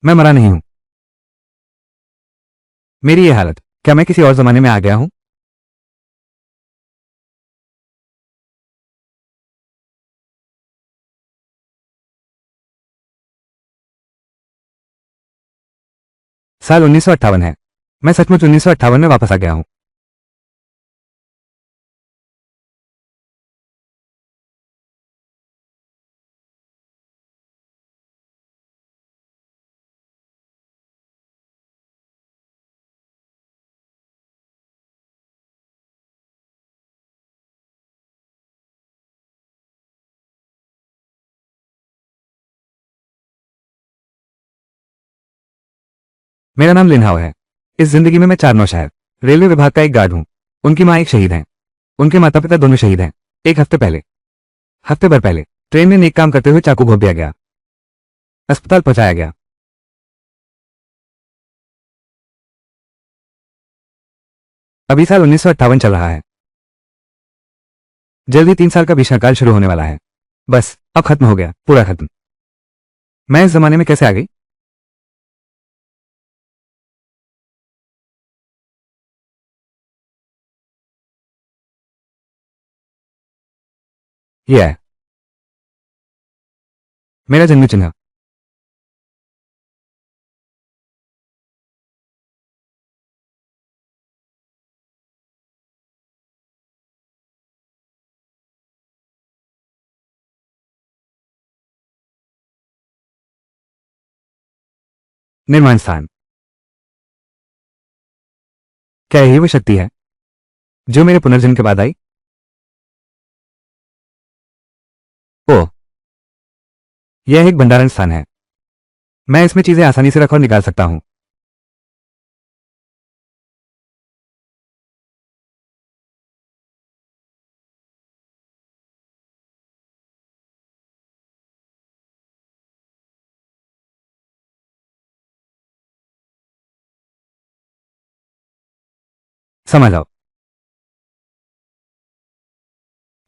मैं मरा नहीं हूं। मेरी ये हालत, क्या मैं किसी और जमाने में आ गया हूं? साल 1958 है। मैं सचमुच 1958 में वापस आ गया हूं। मेरा नाम लिनहाओ है। इस जिंदगी में मैं चार नौशा है। रेलवे विभाग का एक गार्ड हूं। उनकी मां एक शहीद हैं। उनके माता पिता दोनों शहीद हैं। एक हफ्ते भर पहले ट्रेन में नेक काम करते हुए चाकू घोंप दिया गया। अस्पताल पहुंचाया गया। अभी साल 1958 चल रहा है। जल्दी 3 साल का भीषणकाल शुरू होने वाला है। बस अब खत्म हो गया, पूरा खत्म। मैं इस जमाने में कैसे आ गई? यह है मेरा जन्म चिन्ह। निर्माण स्थान। क्या यही वो शक्ति है जो मेरे पुनर्जन्म के बाद आई? ओह, यह एक भंडारण स्थान है। मैं इसमें चीजें आसानी से रख और निकाल सकता हूं। समझ आओ।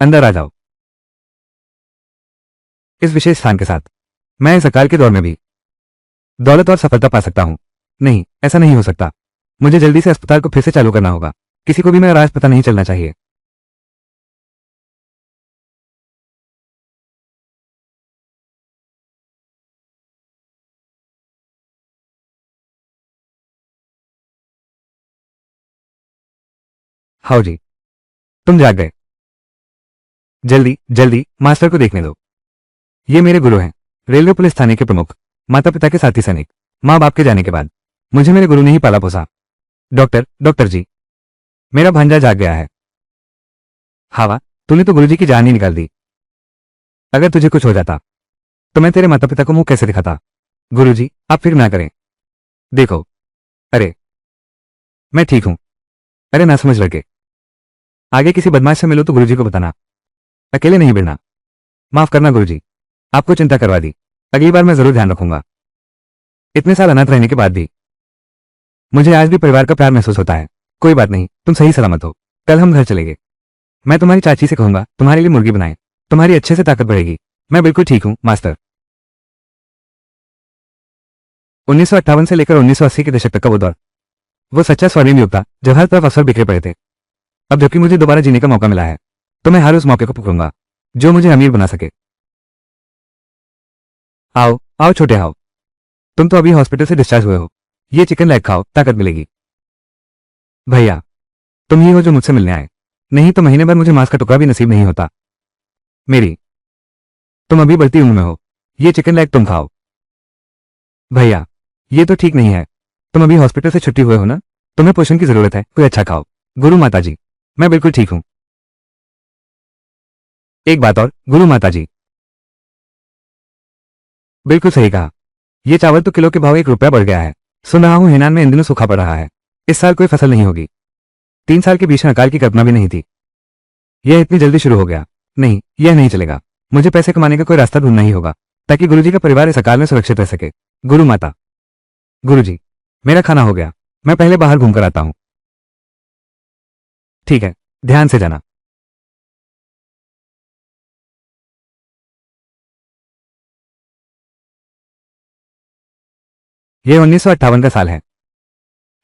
अंदर आ जाओ। इस विशेष स्थान के साथ मैं इस अकाल के दौर में भी दौलत और सफलता पा सकता हूं। नहीं, ऐसा नहीं हो सकता। मुझे जल्दी से अस्पताल को फिर से चालू करना होगा। किसी को भी मेरा राज पता नहीं चलना चाहिए। हाउ जी, तुम जाग गए। जल्दी जल्दी मास्टर को देखने दो। ये मेरे गुरु हैं। रेलवे पुलिस थाने के प्रमुख। माता पिता के साथी सैनिक। माँ बाप के जाने के बाद मुझे मेरे गुरु ने ही पाला पोसा। डॉक्टर जी, मेरा भांजा जाग गया है। हावा, तूने तो गुरुजी की जान ही निकाल दी। अगर तुझे कुछ हो जाता तो मैं तेरे माता पिता को मुंह कैसे दिखाता? गुरुजी, आप फिक्र ना करें। देखो, अरे, मैं ठीक हूं। अरे ना समझ लड़के, आगे किसी बदमाश से मिलो तो गुरुजी को बताना। अकेले नहीं भिड़ना। माफ करना गुरुजी, आपको चिंता करवा दी। अगली बार मैं जरूर ध्यान रखूंगा। इतने साल अनाथ रहने के बाद भी मुझे आज भी परिवार का प्यार महसूस होता है। कोई बात नहीं, तुम सही सलामत हो। कल हम घर चलेंगे। मैं तुम्हारी चाची से कहूंगा तुम्हारे लिए मुर्गी बनाए। तुम्हारी अच्छे से ताकत बढ़ेगी। मैं बिल्कुल ठीक हूं मास्टर। 1958 से लेकर 1980 के दशक तक का वो दौर, वो सच्चा स्वर्णिम युग था जब हर तरफ अवसर बिखरे पड़े थे। अब जबकि मुझे दोबारा जीने का मौका मिला है तो मैं हर उस मौके को पकड़ूंगा जो मुझे अमीर बना सके। आओ आओ छोटे आओ। तुम तो अभी हॉस्पिटल से डिस्चार्ज हुए हो। ये चिकन लेग खाओ, ताकत मिलेगी। भैया, तुम ही हो जो मुझसे मिलने आए। नहीं तो महीने भर मुझे मांस का टुकड़ा भी नसीब नहीं होता। मेरी, तुम अभी बढ़ती उम्र में हो। ये चिकन लेग तुम खाओ। भैया, ये तो ठीक नहीं है। तुम अभी हॉस्पिटल से छुट्टी हुए हो ना? तुम्हें पोषण की जरूरत है, कोई अच्छा खाओ। गुरु माता जी, मैं बिल्कुल ठीक हूं। एक बात और, गुरु माता जी, बिल्कुल सही कहा। ये चावल तो किलो के भाव 1 रुपया बढ़ गया है। सुन रहा हूं हिनान में इन दिनों सूखा पड़ रहा है। इस साल कोई फसल नहीं होगी। 3 साल के भीषण अकाल की कल्पना भी नहीं थी। यह इतनी जल्दी शुरू हो गया। नहीं, यह नहीं चलेगा। मुझे पैसे कमाने का कोई रास्ता ढूंढना ही होगा ताकि गुरुजी का परिवार इस अकाल में सुरक्षित रह सके। गुरु माता, गुरुजी, मेरा खाना हो गया। मैं पहले बाहर घूमकर आता हूं। ठीक है, ध्यान से जाना। यह 1958 का साल है।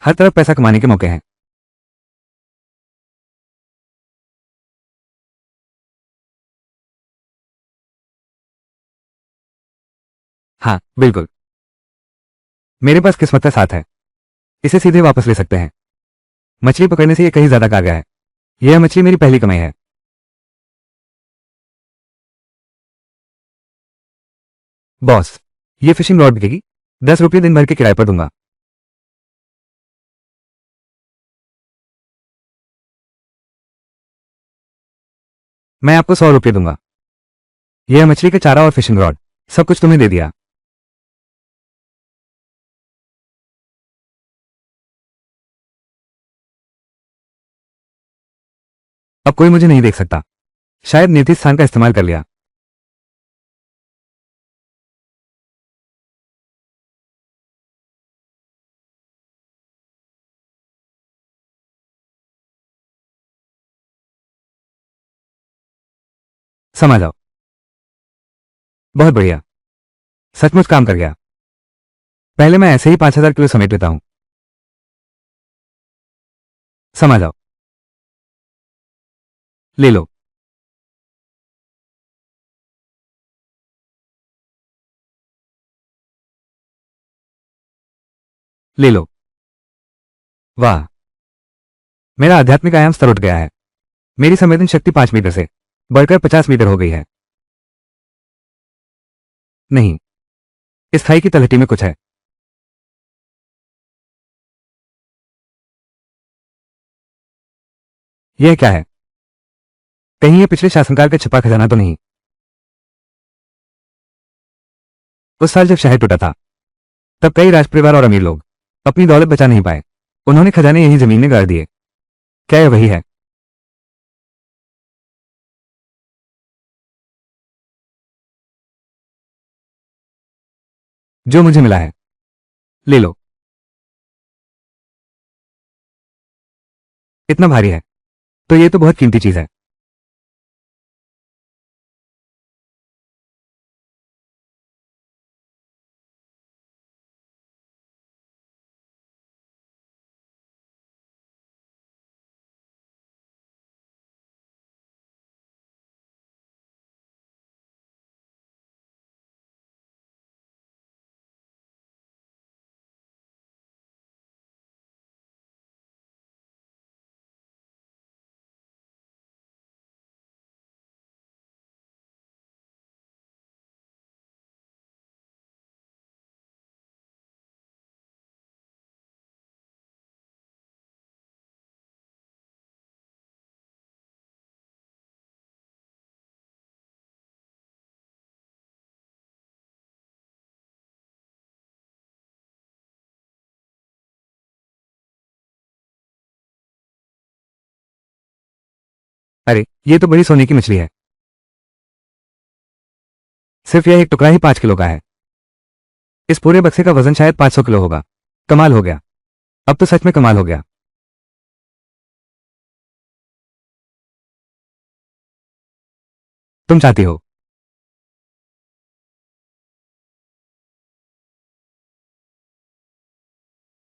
हर तरफ पैसा कमाने के मौके हैं। हाँ बिल्कुल, मेरे पास किस्मत का साथ है। इसे सीधे वापस ले सकते हैं। मछली पकड़ने से यह कहीं ज्यादा कारगर है। यह मछली मेरी पहली कमाई है। बॉस, ये फिशिंग रॉड बिकेगी। 10 रुपये दिन भर के किराए पर दूंगा। मैं आपको 100 रुपये दूंगा। यह मछली का चारा और फिशिंग रॉड, सब कुछ तुम्हें दे दिया। अब कोई मुझे नहीं देख सकता। शायद नियति स्थान का इस्तेमाल कर लिया। समझ आओ। बहुत बढ़िया। सचमुच काम कर गया। पहले मैं ऐसे ही 5,000 किलो समेट लेता हूं। समझ आओ। ले लो। ले लो। वाह, मेरा आध्यात्मिक आयाम स्तर उठ गया है। मेरी संवेदन शक्ति 5 मीटर से बढ़कर 50 मीटर हो गई है। नहीं, इस खाई की तलहटी में कुछ है। यह क्या है? कहीं यह पिछले शासनकाल का छिपा खजाना तो नहीं? उस साल जब शहर टूटा था, तब कई राजपरिवार और अमीर लोग अपनी दौलत बचा नहीं पाए। उन्होंने खजाने यही जमीन में गाड़ दिए। क्या यह वही है? जो मुझे मिला है? ले लो। इतना भारी है तो ये तो बहुत कीमती चीज है। अरे, ये तो बड़ी सोने की मछली है। सिर्फ यह एक टुकड़ा ही 5 किलो का है। इस पूरे बक्से का वजन शायद 500 किलो होगा। कमाल हो गया। अब तो सच में कमाल हो गया। तुम चाहती हो?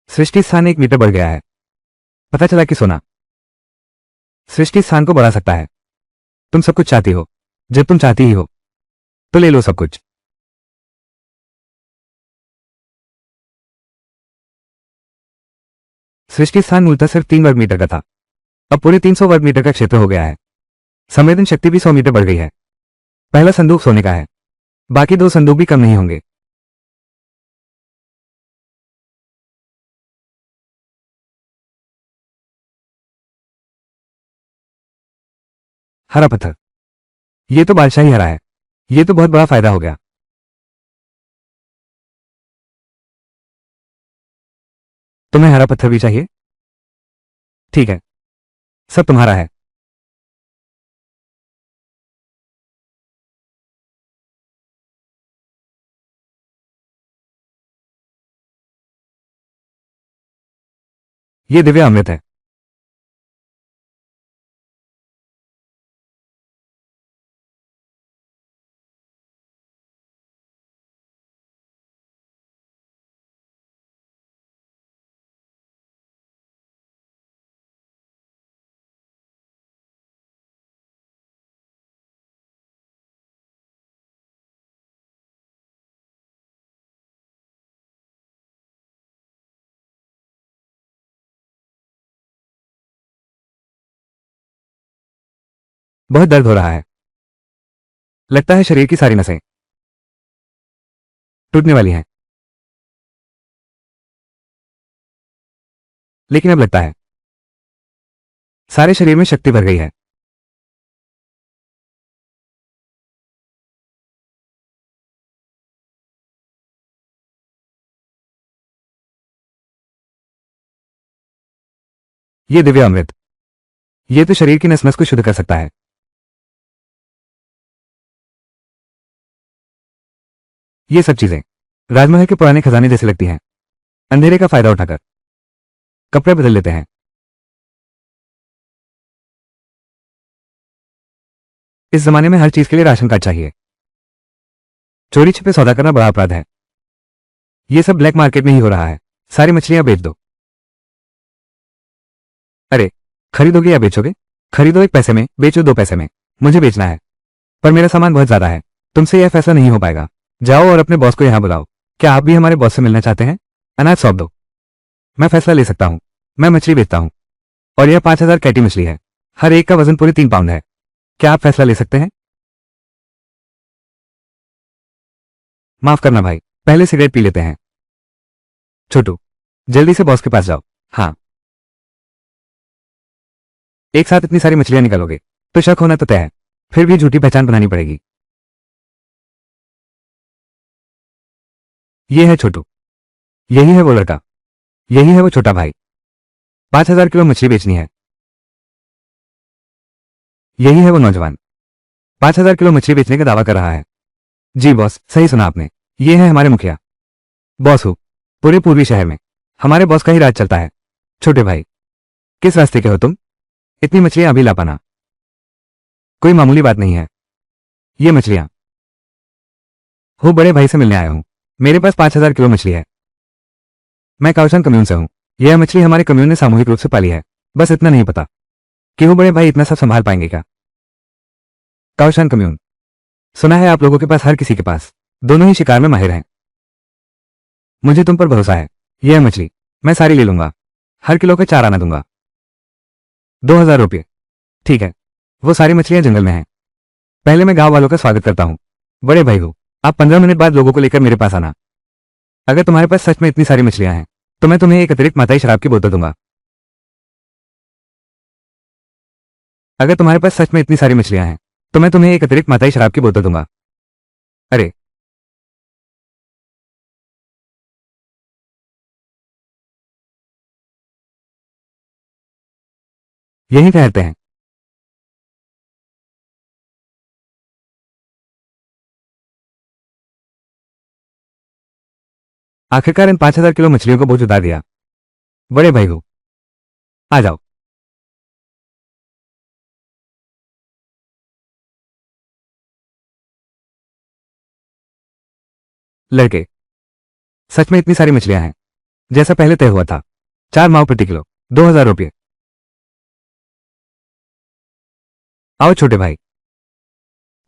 सृष्टि स्थान 1 मीटर बढ़ गया है। पता चला कि सोना सृष्टि स्थान को बढ़ा सकता है। तुम सब कुछ चाहती हो। जब तुम चाहती ही हो तो ले लो सब कुछ। सृष्टि स्थान मूलतः सिर्फ 3 वर्ग मीटर का था। अब पूरे 300 वर्ग मीटर का क्षेत्र हो गया है। संवेदन शक्ति भी 100 मीटर बढ़ गई है। पहला संदूक सोने का है। बाकी 2 संदूक भी कम नहीं होंगे। हरा पत्थर। ये तो बादशाही हरा है। ये तो बहुत बड़ा फायदा हो गया। तुम्हें हरा पत्थर भी चाहिए? ठीक है, सब तुम्हारा है। ये दिव्य अमृत है। बहुत दर्द हो रहा है। लगता है शरीर की सारी नसें टूटने वाली हैं। लेकिन अब लगता है सारे शरीर में शक्ति भर गई है। ये दिव्य अमृत, ये तो शरीर की नस नस को शुद्ध कर सकता है। ये सब चीजें राजमहल के पुराने खजाने जैसे लगती हैं। अंधेरे का फायदा उठाकर कपड़े बदल लेते हैं। इस जमाने में हर चीज के लिए राशन कार्ड चाहिए। चोरी छिपे सौदा करना बड़ा अपराध है। ये सब ब्लैक मार्केट में ही हो रहा है। सारी मछलियां बेच दो। अरे, खरीदोगे या बेचोगे? खरीदो 1 पैसे में, बेचो 2 पैसे में। मुझे बेचना है, पर मेरा सामान बहुत ज्यादा है। तुमसे यह फैसला नहीं हो पाएगा। जाओ और अपने बॉस को यहां बुलाओ। क्या आप भी हमारे बॉस से मिलना चाहते हैं? अनाज सौंप दो। मैं फैसला ले सकता हूं। मैं मछली बेचता हूं, और यह 5,000 कैटी मछली है। हर एक का वजन पूरे 3 पाउंड है। क्या आप फैसला ले सकते हैं? माफ करना भाई, पहले सिगरेट पी लेते हैं। छोटू, जल्दी से बॉस के पास जाओ। हाँ, एक साथ इतनी सारी मछलियां निकालोगे तो शक होना तो तय है। फिर भी झूठी पहचान बनानी पड़ेगी। ये है छोटू, यही है वो लड़का, यही है वो छोटा भाई। 5,000 किलो मछली बेचनी है। यही है वो नौजवान, 5,000 किलो मछली बेचने का दावा कर रहा है। जी बॉस, सही सुना आपने। ये है हमारे मुखिया। बॉस हो पूरे पूर्वी शहर में, हमारे बॉस का ही राज चलता है। छोटे भाई, किस रास्ते के हो तुम? इतनी मछलियां अभी ला पाना कोई मामूली बात नहीं है। ये मछलियां हो बड़े भाई से मिलने आया हूं। मेरे पास 5,000 किलो मछली है। मैं काउशन कम्यून से हूं। यह मछली हमारे कम्यून ने सामूहिक रूप से पाली है। बस इतना नहीं पता कि वो बड़े भाई इतना सब संभाल पाएंगे क्या? काउशन कम्यून, सुना है आप लोगों के पास, हर किसी के पास, दोनों ही शिकार में माहिर हैं। मुझे तुम पर भरोसा है। यह मछली मैं सारी ले लूंगा। हर किलो का 4 आना दूंगा। 2,000 रुपये। ठीक है, वो सारी मछलियां जंगल में हैं। पहले मैं गांव वालों का स्वागत करता हूं। बड़े भाई हो, आप 15 मिनट बाद लोगों को लेकर मेरे पास आना। अगर तुम्हारे पास सच में इतनी सारी मछलियां हैं तो मैं तुम्हें एक अतिरिक्त माताई शराब की बोतल दूंगा। अगर तुम्हारे पास सच में इतनी सारी मछलियां हैं तो मैं तुम्हें एक अतिरिक्त माताई शराब की बोतल दूंगा। अरे, यहीं ठहरते हैं। आखिरकार इन 5,000 किलो मछलियों को बोझ उतार दिया। बड़े भाई हो, आ जाओ। लड़के, सच में इतनी सारी मछलियां हैं जैसा पहले तय हुआ था। 4 माओ प्रति किलो, 2,000 रुपये। आओ छोटे भाई,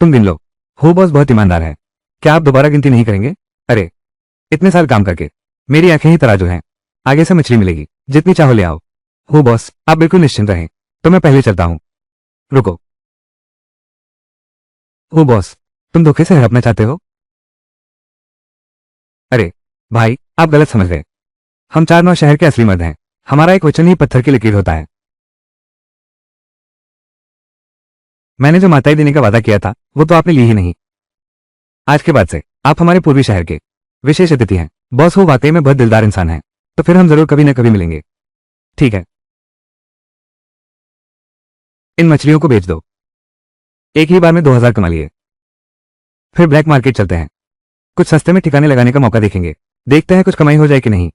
तुम गिन लो। हो बॉस बहुत ईमानदार है। क्या आप दोबारा गिनती नहीं करेंगे? अरे, इतने साल काम करके मेरी आंखें ही तराजू हैं। आगे से मछली मिलेगी, जितनी चाहो ले आओ। हो बॉस, आप बिल्कुल निश्चिंत रहें। तो मैं पहले चलता हूं। रुको। हो बॉस, तुम धोखे से हड़पना चाहते हो? अरे भाई, आप गलत समझ रहे। हम 4 9 शहर के असली मर्द हैं। हमारा एक वचन ही पत्थर की लकीर होता है। मैंने जो माताई देने का वादा किया था वो तो आपने ली ही नहीं। आज के बाद से आप हमारे पूर्वी शहर के विशेष अतिथि हैं। बॉस हो वाकई में बहुत दिलदार इंसान है। तो फिर हम जरूर कभी न कभी मिलेंगे। ठीक है, इन मछलियों को बेच दो। एक ही बार में 2,000 कमा लिए। फिर ब्लैक मार्केट चलते हैं। कुछ सस्ते में ठिकाने लगाने का मौका देखेंगे। देखते हैं कुछ कमाई हो जाए कि नहीं।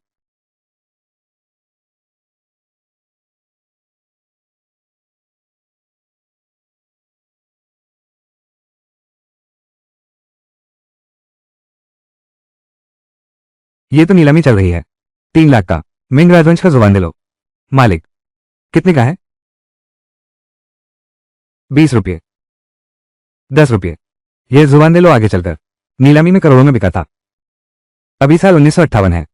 ये तो नीलामी चल रही है। 3 लाख का मिंग राजवंश का जुबान दे लो। मालिक, कितने का है? 20 रुपये, 10 रुपये। यह जुबान दे लो आगे चलकर। नीलामी में करोड़ों में बिका था। अभी साल 1958 है।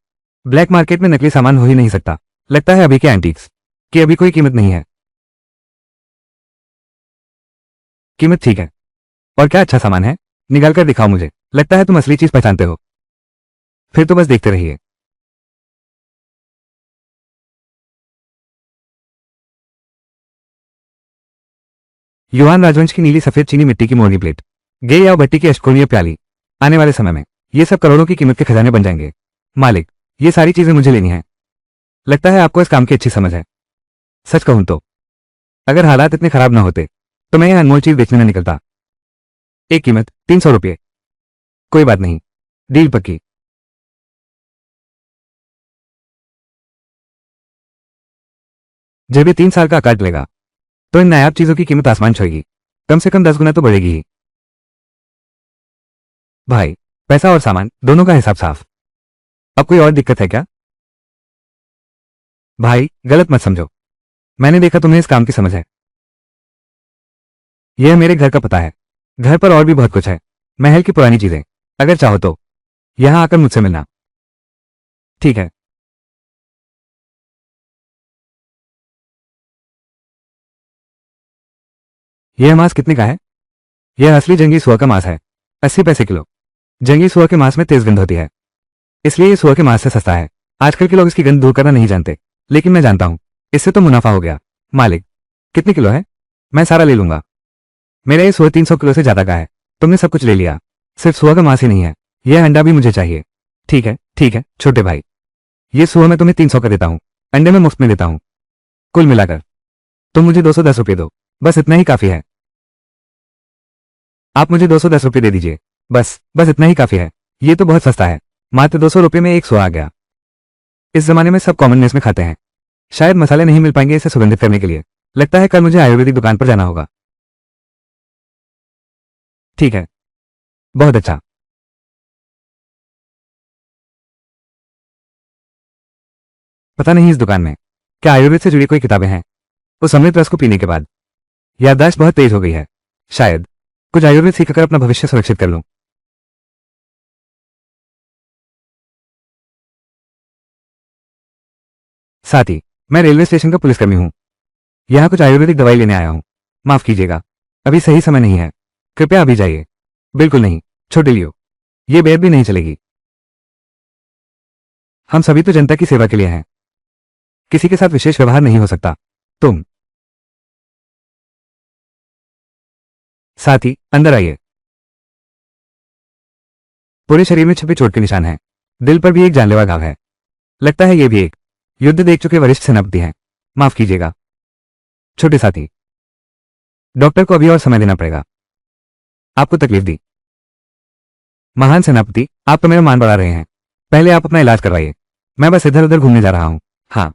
ब्लैक मार्केट में नकली सामान हो ही नहीं सकता। लगता है अभी के एंटीक्स की अभी कोई कीमत नहीं है। कीमत ठीक है। और क्या अच्छा सामान है, निकाल कर दिखाओ मुझे। लगता है तुम असली चीज पहचानते हो। फिर तो बस देखते रहिए। युवान राजवंश की नीली सफेद चीनी मिट्टी की मोरनी प्लेट, गे या भट्टी की अष्टकोणीय प्याली। आने वाले समय में ये सब करोड़ों की कीमत के खजाने बन जाएंगे। मालिक, ये सारी चीजें मुझे लेनी है। लगता है आपको इस काम की अच्छी समझ है। सच कहूं तो अगर हालात इतने खराब ना होते तो मैं यह अनमोल चीज बेचने न निकलता। एक कीमत 300 रुपये। कोई बात नहीं, डील पक्की। जब ये 3 साल का आकार लेगा तो इन नायाब चीजों की कीमत आसमान छुएगी। कम से कम 10 गुना तो बढ़ेगी ही। भाई, पैसा और सामान दोनों का हिसाब साफ। अब कोई और दिक्कत है क्या? भाई, गलत मत समझो। मैंने देखा तुम्हें इस काम की समझ है। यह मेरे घर का पता है। घर पर और भी बहुत कुछ है। महल की पुरानी चीजें। अगर चाहो तो यहां आकर मुझसे मिलना। ठीक है। यह मांस कितने का है? यह असली जंगली सुअर का मांस है। 80 पैसे किलो। जंगली सुअर के मांस में तेज गंध होती है, इसलिए ये सुअर के मांस से सस्ता है। आजकल के लोग इसकी गंध दूर करना नहीं जानते, लेकिन मैं जानता हूं। इससे तो मुनाफा हो गया। मालिक, कितने किलो है? मैं सारा ले लूंगा। मेरा ये सुअर 300 किलो से ज्यादा का है। तुमने सब कुछ ले लिया। सिर्फ सुअर का मांस ही नहीं है, यह अंडा भी मुझे चाहिए। ठीक है छोटे भाई। ये सुअर मैं तुम्हें 300 का देता हूँ। अंडे में मुफ्त में देता हूँ। कुल मिलाकर तुम मुझे 210 रुपये दो। बस इतना ही काफी है। आप मुझे 210 रुपये दे दीजिए। बस बस इतना ही काफी है। ये तो बहुत सस्ता है। मात्र 200 रुपये में एक सुअर आ गया। इस जमाने में सब कॉमन मेस में खाते हैं। शायद मसाले नहीं मिल पाएंगे इसे सुगंधित करने के लिए। लगता है कल मुझे आयुर्वेदिक दुकान पर जाना होगा। ठीक है, बहुत अच्छा। पता नहीं इस दुकान में क्या आयुर्वेद से जुड़ी कोई किताबें हैं। उस अमृत रस को पीने के बाद याददाश्त बहुत तेज हो गई है। शायद कुछ आयुर्वेद सीखकर अपना भविष्य सुरक्षित कर लूं। साथ ही मैं रेलवे स्टेशन का पुलिसकर्मी हूं। यहां कुछ आयुर्वेदिक दवाई लेने आया हूं। माफ कीजिएगा, अभी सही समय नहीं है। कृपया अभी जाइए। बिल्कुल नहीं, छोटे लियो। ये बेद भी नहीं चलेगी। हम सभी तो जनता की सेवा के लिए हैं। किसी के साथ विशेष व्यवहार नहीं हो सकता। तुम साथ ही अंदर आइए। पूरे शरीर में छुपी चोट के निशान हैं। दिल पर भी एक जानलेवा घाव है। लगता है ये भी एक युद्ध देख चुके वरिष्ठ सेनापति हैं। माफ कीजिएगा छोटे साथी। डॉक्टर को अभी और समय देना पड़ेगा। आपको तकलीफ दी। महान सेनापति, आप तो मेरा मान बढ़ा रहे हैं। पहले आप अपना इलाज करवाइए। मैं बस इधर उधर घूमने जा रहा हूं। हाँ।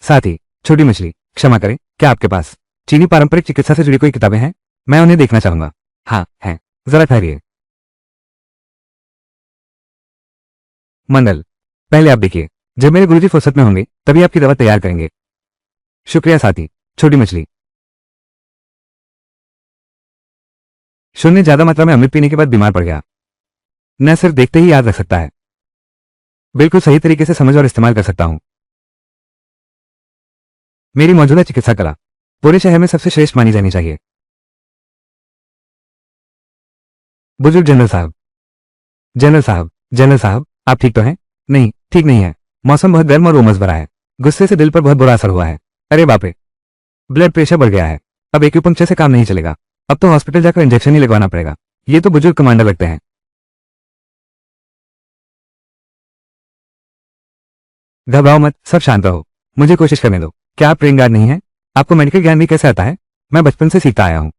साथ ही छोटी मछली, क्षमा करें, क्या आपके पास चीनी पारंपरिक चिकित्सा से जुड़ी कोई किताबें हैं? मैं उन्हें देखना चाहूंगा। हाँ हैं। जरा ठहरिए। मंडल, पहले आप देखिए। जब मेरे गुरुजी फुर्सत में होंगे तभी आपकी दवा तैयार करेंगे। शुक्रिया साथी। छोटी मछली। शून्य ज्यादा मात्रा में अमृत पीने के बाद बीमार पड़ गया। न सिर्फ देखते ही याद रख सकता है, बिल्कुल सही तरीके से समझ और इस्तेमाल कर सकता हूं। मेरी मौजूदा चिकित्सा कला पूरे शहर में सबसे श्रेष्ठ मानी जानी चाहिए। बुजुर्ग जनरल साहब, जनरल साहब, जनरल साहब, आप ठीक तो हैं? नहीं, ठीक नहीं है। मौसम बहुत गर्म और उमस भरा है। गुस्से से दिल पर बहुत बुरा असर हुआ है। अरे बाप रे, ब्लड प्रेशर बढ़ गया है। अब एक्यूपंक्चर से काम नहीं चलेगा। अब तो हॉस्पिटल जाकर इंजेक्शन ही लगवाना पड़ेगा। ये तो बुजुर्ग कमांडर लगते हैं। घबराओ मत, सब शांत रहो। मुझे कोशिश करने दो। क्या आप ट्रेन गार्ड नहीं हैं? आपको मेडिकल ज्ञान भी कैसे आता है? मैं बचपन से सीखता आया हूं।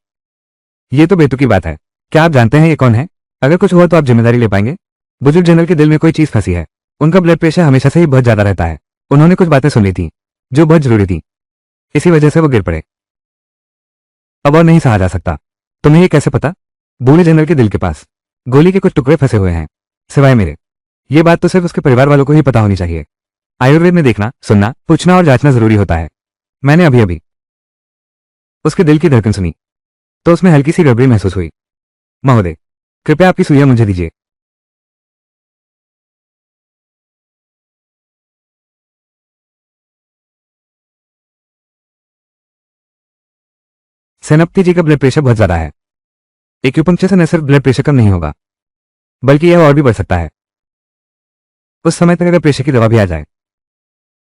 ये तो बेतुकी बात है। क्या आप जानते हैं ये कौन है? अगर कुछ हुआ तो आप जिम्मेदारी ले पाएंगे? बुजुर्ग जनरल के दिल में कोई चीज फंसी है। उनका ब्लड प्रेशर हमेशा से ही बहुत ज्यादा रहता है। उन्होंने कुछ बातें सुन ली थी जो बहुत जरूरी थी। इसी वजह से वो गिर पड़े। अब और नहीं सहा जा सकता। तुम्हें ये कैसे पता? बूढ़े जनरल के दिल के पास गोली के कुछ टुकड़े फंसे हुए हैं, सिवाय मेरे। ये बात तो सिर्फ उसके परिवार वालों को ही पता होनी चाहिए। आयुर्वेद में देखना, सुनना, पूछना और जांचना जरूरी होता है। मैंने अभी अभी उसके दिल की धड़कन सुनी तो उसमें हल्की सी गड़बड़ी महसूस हुई। महोदय, कृपया आपकी सुइयां मुझे दीजिए। सेनापति जी का ब्लड प्रेशर बहुत ज्यादा है। एक्यूपंक्चर से न सिर्फ ब्लड प्रेशर कम नहीं होगा, बल्कि यह और भी बढ़ सकता है। उस समय तक अगर प्रेशर की दवा भी आ जाए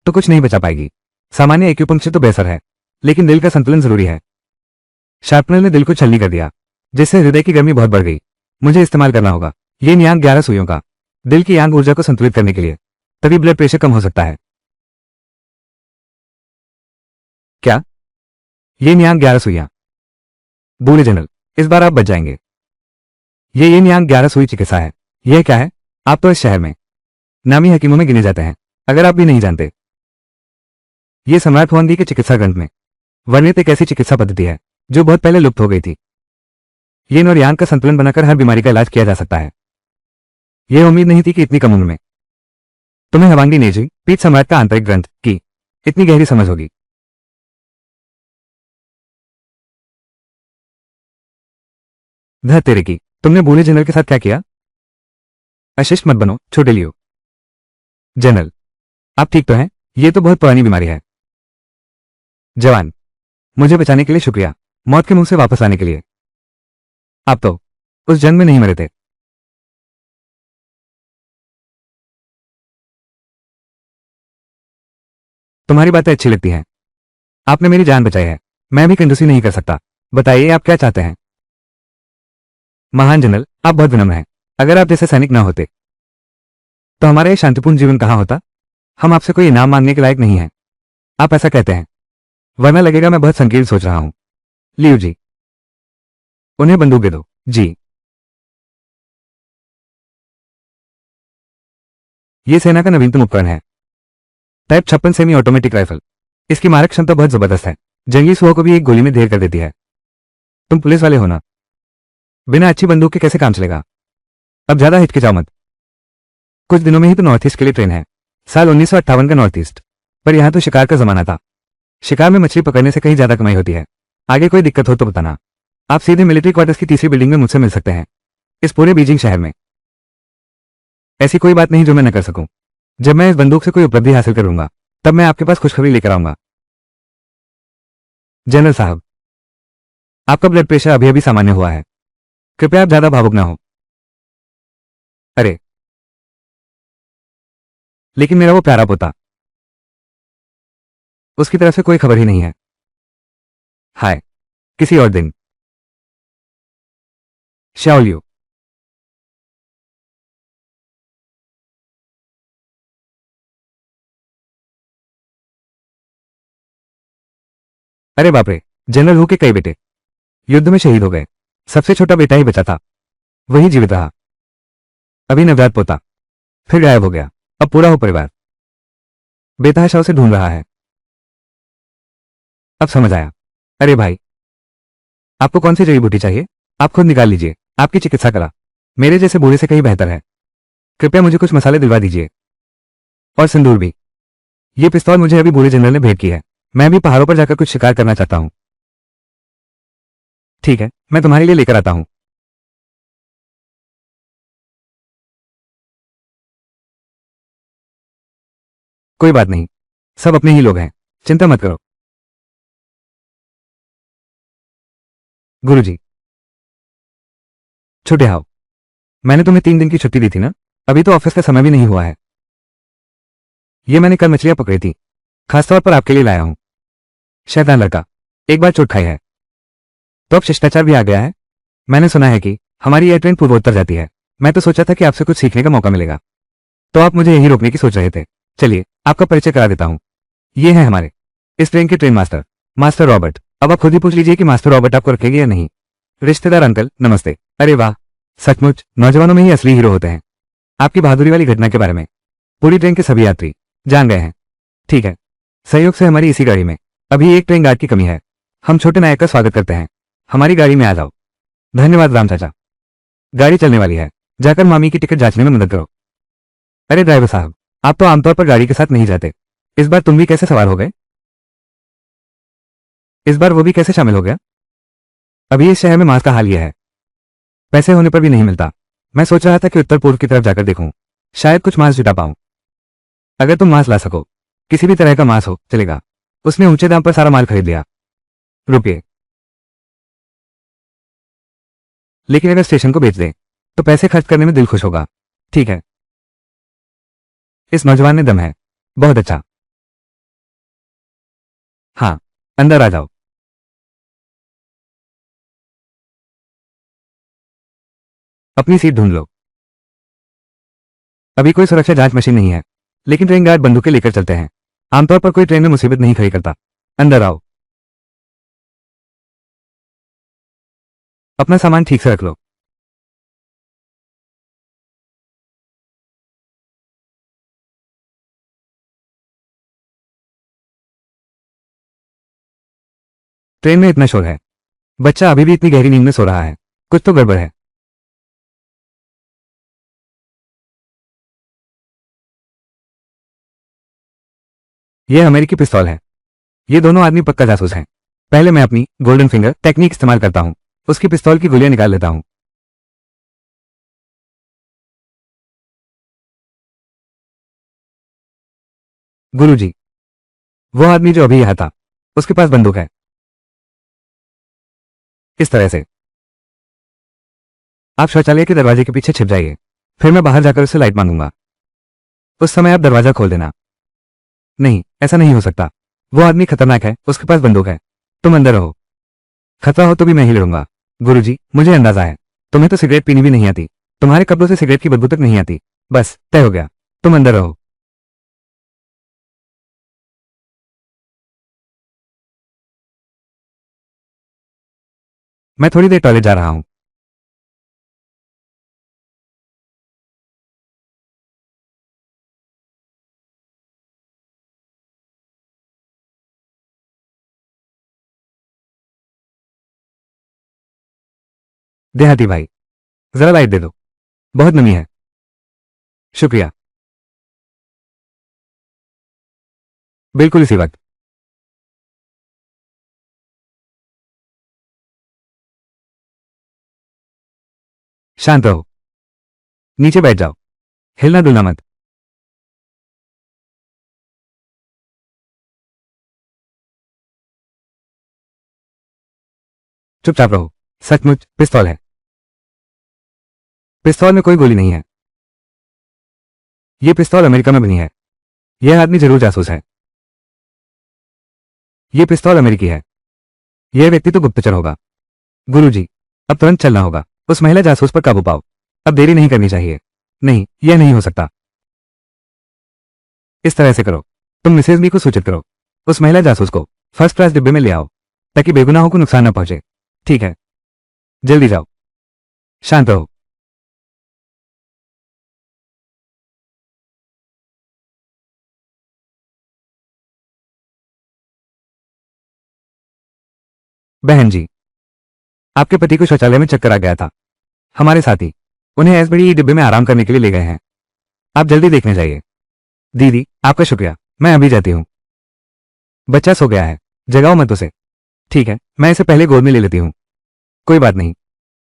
तो कुछ नहीं बचा पाएगी। सामान्य एक्यूपंक्चर तो बेहतर है, लेकिन दिल का संतुलन जरूरी है। शार्पनर ने दिल को छलनी कर दिया, जिससे हृदय की गर्मी बहुत बढ़ गई। मुझे इस्तेमाल करना होगा ये नियांग 11 सुइयों का, दिल की यांग ऊर्जा को संतुलित करने के लिए, तभी ब्लड प्रेशर कम हो सकता है। क्या? ये नियांग 11 सुइयां? बूढ़े जनरल, इस बार आप बच जाएंगे। ये नियांग 11 सुई चिकित्सा है। यह क्या है? आप तो इस शहर में नामी हकीमों में गिने जाते हैं, अगर आप भी नहीं जानते। ये सम्राट हुआंगी के चिकित्सा ग्रंथ में वर्णित एक ऐसी चिकित्सा पद्धति है जो बहुत पहले लुप्त हो गई थी। येन और यांग का संतुलन बनाकर हर बीमारी का इलाज किया जा सकता है। यह उम्मीद नहीं थी कि इतनी कम उम्र में तुम्हें हवांगी नेजी पीठ सम्राट का आंतरिक ग्रंथ की इतनी गहरी समझ होगी। धत तेरे की, तुमने बूढ़े जनरल के साथ क्या किया? अशिष्ट मत बनो छोटे लियो। जनरल, आप ठीक तो हैं? ये तो बहुत पुरानी बीमारी है। जवान, मुझे बचाने के लिए शुक्रिया, मौत के मुंह से वापस आने के लिए। आप तो उस जंग में नहीं मरे थे। तुम्हारी बातें अच्छी लगती हैं। आपने मेरी जान बचाई है, मैं भी कंजूसी नहीं कर सकता। बताइए आप क्या चाहते हैं? महान जनरल, आप बहुत विनम्र हैं। अगर आप जैसे सैनिक ना होते तो हमारा ये शांतिपूर्ण जीवन कहां होता? हम आपसे कोई इनाम मांगने के लायक नहीं हैं। आप ऐसा कहते हैं, वरना लगेगा मैं बहुत संकीर्ण सोच रहा हूं। लियो जी, उन्हें बंदूक दे दो। जी। ये सेना का नवीनतम उपकरण है, टाइप 56 सेमी ऑटोमेटिक राइफल। इसकी मारक क्षमता बहुत जबरदस्त है, जंगली सुअर को भी एक गोली में ढेर कर देती है। तुम पुलिस वाले हो ना, बिना अच्छी बंदूक के कैसे काम चलेगा? अब ज्यादा हिचकिचाओ मत। कुछ दिनों में ही तो नॉर्थ ईस्ट के लिए ट्रेन है, साल 1958 का नॉर्थ ईस्ट। पर यहां तो शिकार का जमाना था। शिकार में मछली पकड़ने से कहीं ज्यादा कमाई होती है। आगे कोई दिक्कत हो तो बताना। आप सीधे मिलिट्री क्वार्टर्स की तीसरी बिल्डिंग में मुझसे मिल सकते हैं, इस पूरे बीजिंग शहर में। ऐसी कोई बात नहीं जो मैं न कर सकूं। जब मैं इस बंदूक से कोई उपलब्धि हासिल करूंगा, तब मैं आपके पास खुशखबरी लेकर आऊंगा। जनरल साहब, आपका ब्लड प्रेशर अभी अभी सामान्य हुआ है, कृपया आप ज्यादा भावुक ना हो। अरे, लेकिन मेरा वो प्यारा पोता, उसकी तरफ से कोई खबर ही नहीं है। हाय, किसी और दिन। शाओलियो। अरे बाप रे, जनरल हु के कई बेटे युद्ध में शहीद हो गए। सबसे छोटा बेटा ही बचा था, वही जीवित रहा। अभी नवजात पोता फिर गायब हो गया। अब पूरा हो परिवार बेतहाशा उसे ढूंढ रहा है। अब समझ आया। अरे भाई, आपको कौन सी जड़ी बूटी चाहिए? आप खुद निकाल लीजिए, आपकी चिकित्सा कला मेरे जैसे बूढ़े से कहीं बेहतर है। कृपया मुझे कुछ मसाले दिलवा दीजिए, और सिंदूर भी। ये पिस्तौल मुझे अभी बूढ़े जनरल ने भेंट की है। मैं भी पहाड़ों पर जाकर कुछ शिकार करना चाहता हूं। ठीक है, मैं तुम्हारे लिए लेकर आता हूं। कोई बात नहीं, सब अपने ही लोग हैं, चिंता मत करो। गुरुजी, छोटे हाओ, मैंने तुम्हें 3 दिन की छुट्टी दी थी ना? अभी तो ऑफिस का समय भी नहीं हुआ है। ये मैंने कल मछलियां पकड़ी थी, खासतौर पर आपके लिए लाया हूं। शैतान लड़का, एक बार चोट खाई है तो अब शिष्टाचार भी आ गया है। मैंने सुना है कि हमारी यह ट्रेन पूर्वोत्तर जाती है। मैं तो सोचा था कि आपसे कुछ सीखने का मौका मिलेगा, तो आप मुझे यही रोकने की सोच रहे थे। चलिए, आपका परिचय करा देता हूं। ये हैं हमारे इस ट्रेन के ट्रेन मास्टर, मास्टर रॉबर्ट। अब आप खुद ही पूछ लीजिए कि मास्टर रॉबर्ट आपको रखेंगे या नहीं। रिश्तेदार अंकल, नमस्ते। अरे वाह, सचमुच नौजवानों में ही असली हीरो होते हैं। आपकी बहादुरी वाली घटना के बारे में पूरी ट्रेन के सभी यात्री जान गए हैं। ठीक है, सहयोग से हमारी इसी गाड़ी में अभी एक ट्रेन गार्ड की कमी है। हम छोटे नायक का स्वागत करते हैं। हमारी गाड़ी में आ जाओ। धन्यवाद राम चाचा। गाड़ी चलने वाली है, जाकर मामी की टिकट जांचने में मदद करो। अरे ड्राइवर साहब, आप तो आमतौर पर गाड़ी के साथ नहीं जाते, इस बार तुम भी कैसे सवार हो गए? इस बार वो भी कैसे शामिल हो गया? अभी इस शहर में मांस का हाल यह है, पैसे होने पर भी नहीं मिलता। मैं सोच रहा था कि उत्तर पूर्व की तरफ जाकर देखूं, शायद कुछ मांस जुटा पाऊं। अगर तुम मांस ला सको, किसी भी तरह का मांस हो चलेगा। उसने ऊंचे दाम पर सारा माल खरीद लिया। रुपये लेकिन अगर स्टेशन को बेच दे तो पैसे खर्च करने में दिल खुश होगा। ठीक है, इस नौजवान में दम है। बहुत अच्छा। हाँ, अंदर आ जाओ। अपनी सीट ढूंढ लो। अभी कोई सुरक्षा जांच मशीन नहीं है, लेकिन ट्रेन गार्ड बंदूकें लेकर चलते हैं। आमतौर पर कोई ट्रेन में मुसीबत नहीं खड़ी करता। अंदर आओ। अपना सामान ठीक से रख लो। ट्रेन में इतना शोर है, बच्चा अभी भी इतनी गहरी नींद में सो रहा है। कुछ तो गड़बड़ है। यह अमेरिकी पिस्तौल है। ये दोनों आदमी पक्का जासूस हैं। पहले मैं अपनी गोल्डन फिंगर टेक्निक इस्तेमाल करता हूं, उसकी पिस्तौल की गोलियां निकाल लेता हूं। गुरुजी, वो आदमी जो अभी यहां था, उसके पास बंदूक है। इस तरह से आप शौचालय के दरवाजे के पीछे छिप जाइए, फिर मैं बाहर जाकर उससे लाइट मांगूंगा। उस समय आप दरवाजा खोल देना। नहीं, ऐसा नहीं हो सकता। वो आदमी खतरनाक है, उसके पास बंदूक है। तुम अंदर रहो। खतरा हो तो भी मैं ही लड़ूंगा। गुरुजी, मुझे अंदाजा है, तुम्हें तो सिगरेट पीनी भी नहीं आती। तुम्हारे कपड़ों से सिगरेट की बदबू तक नहीं आती। बस तय हो गया, तुम अंदर रहो। मैं थोड़ी देर टॉयलेट जा रहा हूं। देहाती भाई, जरा लाइट दे दो, बहुत नमी है। शुक्रिया। बिल्कुल इसी वक्त। शांत रहो, नीचे बैठ जाओ, हिलना डुलना मत। चुपचाप रहो। सचमुच पिस्तौल है। पिस्तौल में कोई गोली नहीं है। यह पिस्तौल अमेरिका में बनी है। यह आदमी जरूर जासूस है। यह पिस्तौल अमेरिकी है। यह व्यक्ति तो गुप्तचर होगा। गुरुजी, अब तुरंत चलना होगा। उस महिला जासूस पर काबू पाओ। अब देरी नहीं करनी चाहिए। नहीं, यह नहीं हो सकता। इस तरह से करो, तुम मिसेज बी को सूचित करो। उस महिला जासूस को फर्स्ट क्लास डिब्बे में ले आओ, ताकि बेगुनाहों को नुकसान न पहुंचे। ठीक है, जल्दी जाओ। शांत रहो। बहन जी, आपके पति को शौचालय में चक्कर आ गया था। हमारे साथी उन्हें एस बड़ी डिब्बे में आराम करने के लिए ले गए हैं। आप जल्दी देखने जाइए। दीदी, आपका शुक्रिया। मैं अभी जाती हूँ। बच्चा सो गया है, जगाओ मत उसे। ठीक है, मैं इसे पहले गोद में ले लेती हूँ। कोई बात नहीं।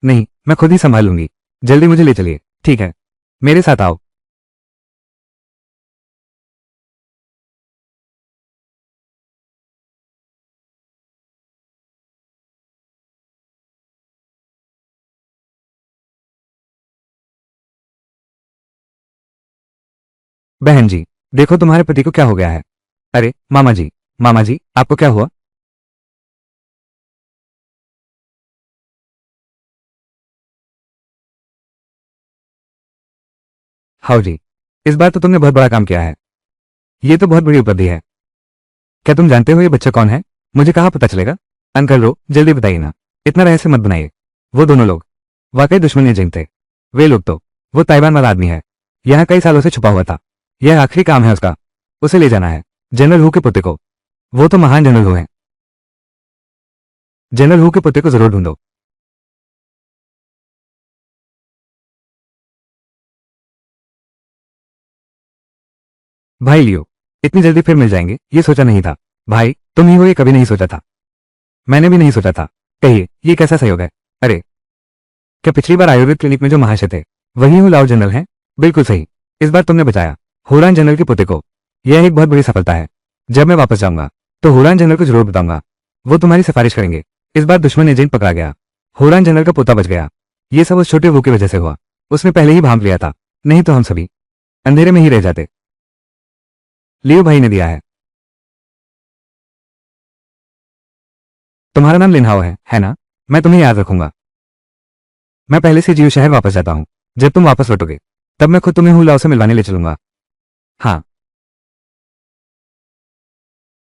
नहीं, मैं खुद ही संभाल लूंगी। जल्दी मुझे ले चलिए। ठीक है, मेरे साथ आओ। बहन जी, देखो तुम्हारे पति को क्या हो गया है। अरे मामा जी, मामा जी, आपको क्या हुआ। हाउ जी, इस बार तो तुमने बहुत बड़ा काम किया है। ये तो बहुत बड़ी उपलब्धि है। क्या तुम जानते हो ये बच्चा कौन है। मुझे कहाँ पता चलेगा। अंकल रो, जल्दी बताइए ना। इतना रहस्य मत बनाइए। वो दोनों लोग वाकई दुश्मन एजेंट थे। वे लोग तो वो ताइवान वाला आदमी है, यहाँ कई सालों से छुपा हुआ था। यह आखिरी काम है उसका। उसे ले जाना है, जनरल हु के पुत्र को। वो तो महान जनरल हु हैं। जनरल हु के पुत्र को जरूर ढूंढो। भाई लियो, इतनी जल्दी फिर मिल जाएंगे ये सोचा नहीं था। भाई तुम ही हो ये कभी नहीं सोचा था। मैंने भी नहीं सोचा था। कहिए ये कैसा सहयोग है। अरे, क्या पिछली बार आयुर्वेद क्लिनिक में जो महाशय थे वही हूँ लाओ जनरल हैं। बिल्कुल सही, इस बार तुमने बचाया हुरान जनरल के पोते को। यह एक बहुत बड़ी सफलता है। जब मैं वापस जाऊंगा तो हुरान जनरल को जरूर बताऊंगा। वो तुम्हारी सिफारिश करेंगे। इस बार दुश्मन एजेंट पकड़ा गया, हुरान जनरल का पोता बच गया। ये सब उस छोटे वो की वजह से हुआ। उसने पहले ही भांप लिया था, नहीं तो हम सभी अंधेरे में ही रह जाते। लियो भाई ने दिया है। तुम्हारा नाम लिनहाओ है ना? मैं तुम्हें याद रखूंगा। मैं पहले से जियो शहर वापस जाता हूं। जब तुम वापस लौटोगे तब मैं खुद तुम्हें हुलाओ से मिलवाने ले चलूंगा। हाँ।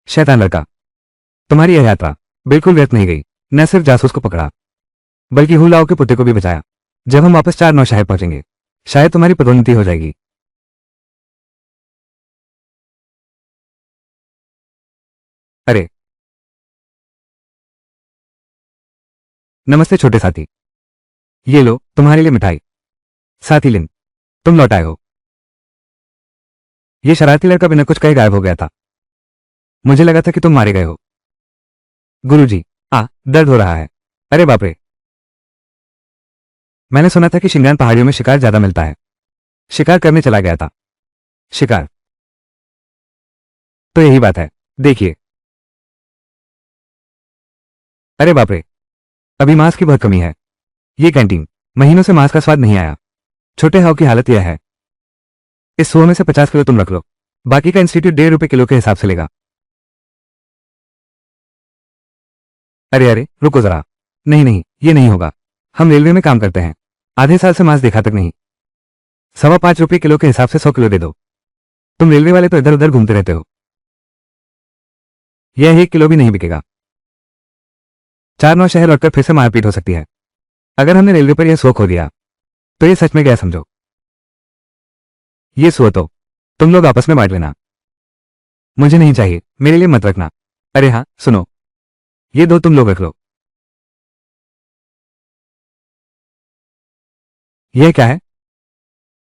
शैतान लड़का, तुम्हारी यह यात्रा बिल्कुल व्यर्थ नहीं गई। न सिर्फ जासूस को पकड़ा, बल्कि हुलाओ के पुत्र को भी बचाया। जब हम वापस 4-9 शहर पहुंचेंगे, शायद तुम्हारी पदोन्नति हो जाएगी। अरे, नमस्ते छोटे साथी। ये लो तुम्हारे लिए मिठाई। साथी लिन, तुम लौट आए हो। ये शरारती लड़का बिना कुछ कहे गायब हो गया था। मुझे लगा था कि तुम मारे गए हो। गुरुजी, दर्द हो रहा है। अरे बाप रे। मैंने सुना था कि शिंगान पहाड़ियों में शिकार ज्यादा मिलता है। शिकार करने चला गया था। शिकार? तो यही बात है। देखिए। अरे बाप रे, अभी मांस की बहुत कमी है। ये कैंटीन, महीनों से मांस का स्वाद नहीं आया। छोटे हाव की हालत यह है। इस 100 में से 50 किलो तुम रख लो, बाकी का इंस्टीट्यूट ₹1.5 किलो के हिसाब से लेगा। अरे अरे रुको जरा। नहीं नहीं, ये नहीं होगा। हम रेलवे में काम करते हैं, आधे साल से मांस देखा तक नहीं। ₹5.25 किलो के हिसाब से 100 किलो दे दो। तुम रेलवे वाले तो इधर उधर घूमते रहते हो। यह 1 किलो भी नहीं बिकेगा। 4-9 शहर लौटकर फिर से मारपीट हो सकती है। अगर हमने रेलवे पर यह 100 खो दिया तो ये सच में गया समझो। ये 100 तो तुम लोग आपस में बांट लेना। मुझे नहीं चाहिए, मेरे लिए मत रखना। अरे हाँ सुनो, ये 2 तुम लोग रख लो। यह क्या है?